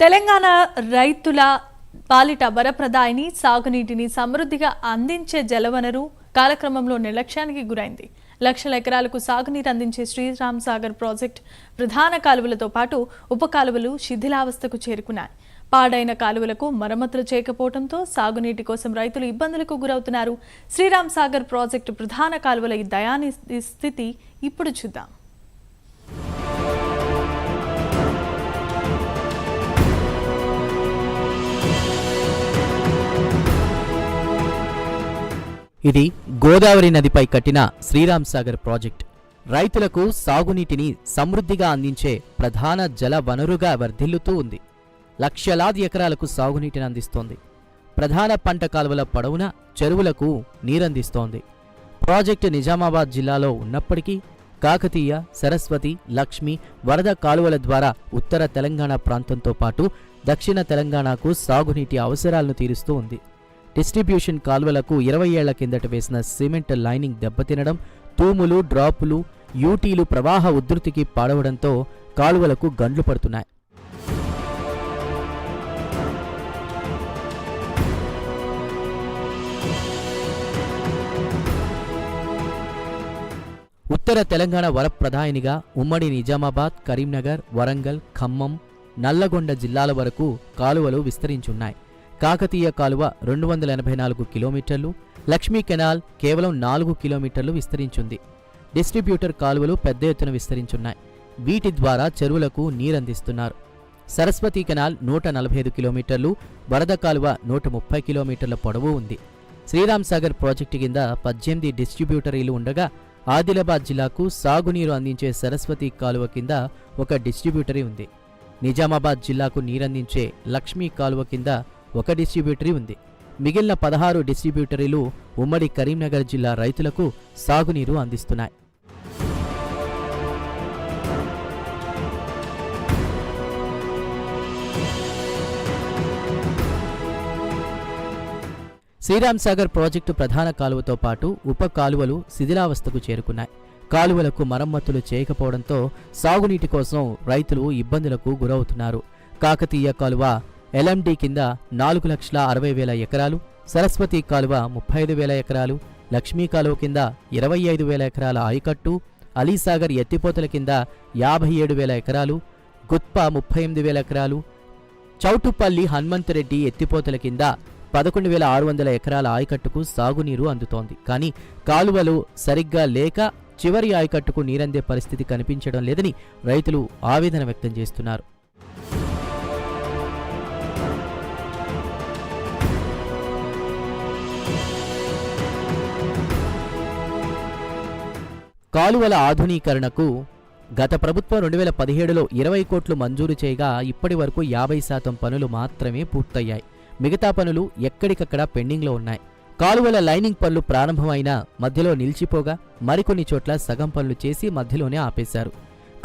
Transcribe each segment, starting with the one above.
తెలంగాణ రైతుల పాలిట వరప్రదాయిని సాగునీటిని సమృద్ధిగా అందించే జలవనరు కాలక్రమంలో నిర్లక్ష్యానికి గురైంది. లక్షల ఎకరాలకు సాగునీరు అందించే శ్రీరామ్ సాగర్ ప్రాజెక్ట్ ప్రధాన కాలువలతో పాటు ఉప కాలువలు శిథిలావస్థకు చేరుకున్నాయి. పాడైన కాలువలకు మరమ్మతులు చేయకపోవడంతో సాగునీటి కోసం రైతులు ఇబ్బందులకు గురవుతున్నారు. శ్రీరామ్ సాగర్ ప్రాజెక్టు ప్రధాన కాలువల ఈ దయానీయ స్థితి ఇప్పుడు చూద్దాం. ఇది గోదావరి నదిపై కట్టిన శ్రీరామ్ సాగర్ ప్రాజెక్ట్ రైతులకు సాగునీటిని సమృద్ధిగా అందించే ప్రధాన జల వనరుగా వర్ధిల్లుతూ ఉంది. లక్షలాది ఎకరాలకు సాగునీటిని అందిస్తోంది. ప్రధాన పంట కాలువల పొడవున చెరువులకు నీరందిస్తోంది. ప్రాజెక్టు నిజామాబాద్ జిల్లాలో ఉన్నప్పటికీ కాకతీయ, సరస్వతి, లక్ష్మి, వరద కాలువల ద్వారా ఉత్తర తెలంగాణ ప్రాంతంతో పాటు దక్షిణ తెలంగాణకు సాగునీటి అవసరాలను తీరుస్తూ ఉంది. డిస్ట్రిబ్యూషన్ కాలువలకు 20 ఏళ్ల కిందట వేసిన సిమెంట్ లైనింగ్ దెబ్బతినడం, తూములు, డ్రాపులు, యూటీలు ప్రవాహ ఉధృతికి పాడవడంతో కాలువలకు గండ్లు పడుతున్నాయి. ఉత్తర తెలంగాణ వరప్రదాయినిగా ఉమ్మడి నిజామాబాద్, కరీంనగర్, వరంగల్, ఖమ్మం, నల్లగొండ జిల్లాల వరకు కాలువలు విస్తరించున్నాయి. కాకతీయ కాలువ 284 కిలోమీటర్లు, లక్ష్మీ కెనాల్ కేవలం 4 కిలోమీటర్లు విస్తరించింది. డిస్ట్రిబ్యూటర్ కాలువలు పెద్ద ఎత్తున విస్తరించున్నాయి. వీటి ద్వారా చెరువులకు నీరందిస్తున్నారు. సరస్వతి కెనాల్ 145 కిలోమీటర్లు, వరద కాలువ 130 కిలోమీటర్ల పొడవు ఉంది. శ్రీరామ్ సాగర్ ప్రాజెక్టు కింద 18 డిస్ట్రిబ్యూటరీలు ఉండగా ఆదిలాబాద్ జిల్లాకు సాగునీరు అందించే సరస్వతి కాలువ కింద ఒక డిస్ట్రిబ్యూటరీ ఉంది. నిజామాబాద్ జిల్లాకు నీరందించే లక్ష్మీ కాలువ కింద ఒక డిస్ట్రిబ్యూటరీ ఉంది. మిగిలిన 16 డిస్ట్రిబ్యూటరీలు ఉమ్మడి కరీంనగర్ జిల్లా రైతులకు సాగునీరు అందిస్తున్నాయి. శ్రీరామ్ సాగర్ ప్రాజెక్టు ప్రధాన కాలువతో పాటు ఉప కాలువలు శిథిలావస్థకు చేరుకున్నాయి. కాలువలకు మరమ్మతులు చేయకపోవడంతో సాగునీటి కోసం రైతులు ఇబ్బందులకు గురవుతున్నారు. కాకతీయ కాలువ LMD కింద 4,60,000 ఎకరాలు, సరస్వతి కాలువ 35,000 ఎకరాలు, లక్ష్మీ కాలువ కింద 25,000 ఎకరాల ఆయకట్టు, అలీసాగర్ ఎత్తిపోతల కింద 57,000 ఎకరాలు, గుత్ప 38,000 ఎకరాలు, చౌటుపల్లి హనుమంతరెడ్డి ఎత్తిపోతల కింద 11,600 ఎకరాల ఆయకట్టుకు సాగునీరు అందుతోంది. కానీ కాలువలు సరిగ్గా లేక చివరి ఆయకట్టుకు నీరందే పరిస్థితి కనిపించడం లేదని రైతులు ఆవేదన వ్యక్తం చేస్తున్నారు. కాలువల ఆధునీకరణకు గత ప్రభుత్వం 2017లో 20 కోట్లు మంజూరు చేయగా ఇప్పటి వరకు 50% పనులు మాత్రమే పూర్తయ్యాయి. మిగతా పనులు ఎక్కడికక్కడ పెండింగ్లో ఉన్నాయి. కాలువల లైనింగ్ పనులు ప్రారంభమైనా మధ్యలో నిలిచిపోగా మరికొన్ని చోట్ల సగం పనులు చేసి మధ్యలోనే ఆపేశారు.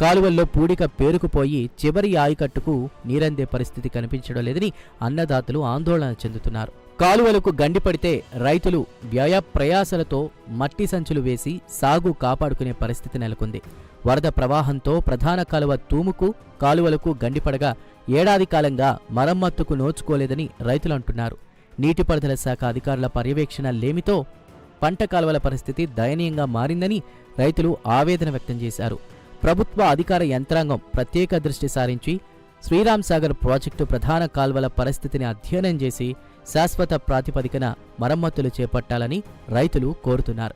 కాలువల్లో పూడిక పేరుకుపోయి చివరి ఆయకట్టుకు నీరందే పరిస్థితి కనిపించడం లేదని అన్నదాతలు ఆందోళన చెందుతున్నారు. కాలువలకు గండిపడితే రైతులు వ్యయ ప్రయాసలతో మట్టి సంచులు వేసి సాగు కాపాడుకునే పరిస్థితి నెలకొంది. వరద ప్రవాహంతో ప్రధాన కాలువ తూముకు కాలువలకు గండిపడగా ఏడాది కాలంగా మరమ్మతుకు నోచుకోలేదని రైతులు అంటున్నారు. నీటిపారుదల శాఖ అధికారుల పర్యవేక్షణ లేమితో పంట కాలువల పరిస్థితి దయనీయంగా మారిందని రైతులు ఆవేదన వ్యక్తం చేశారు. ప్రభుత్వ అధికార యంత్రాంగం ప్రత్యేక దృష్టి సారించి శ్రీరామ్ సాగర్ ప్రాజెక్టు ప్రధాన కాల్వల పరిస్థితిని అధ్యయనం చేసి శాశ్వత ప్రాతిపదికన మరమ్మతులు చేపట్టాలని రైతులు కోరుతున్నారు.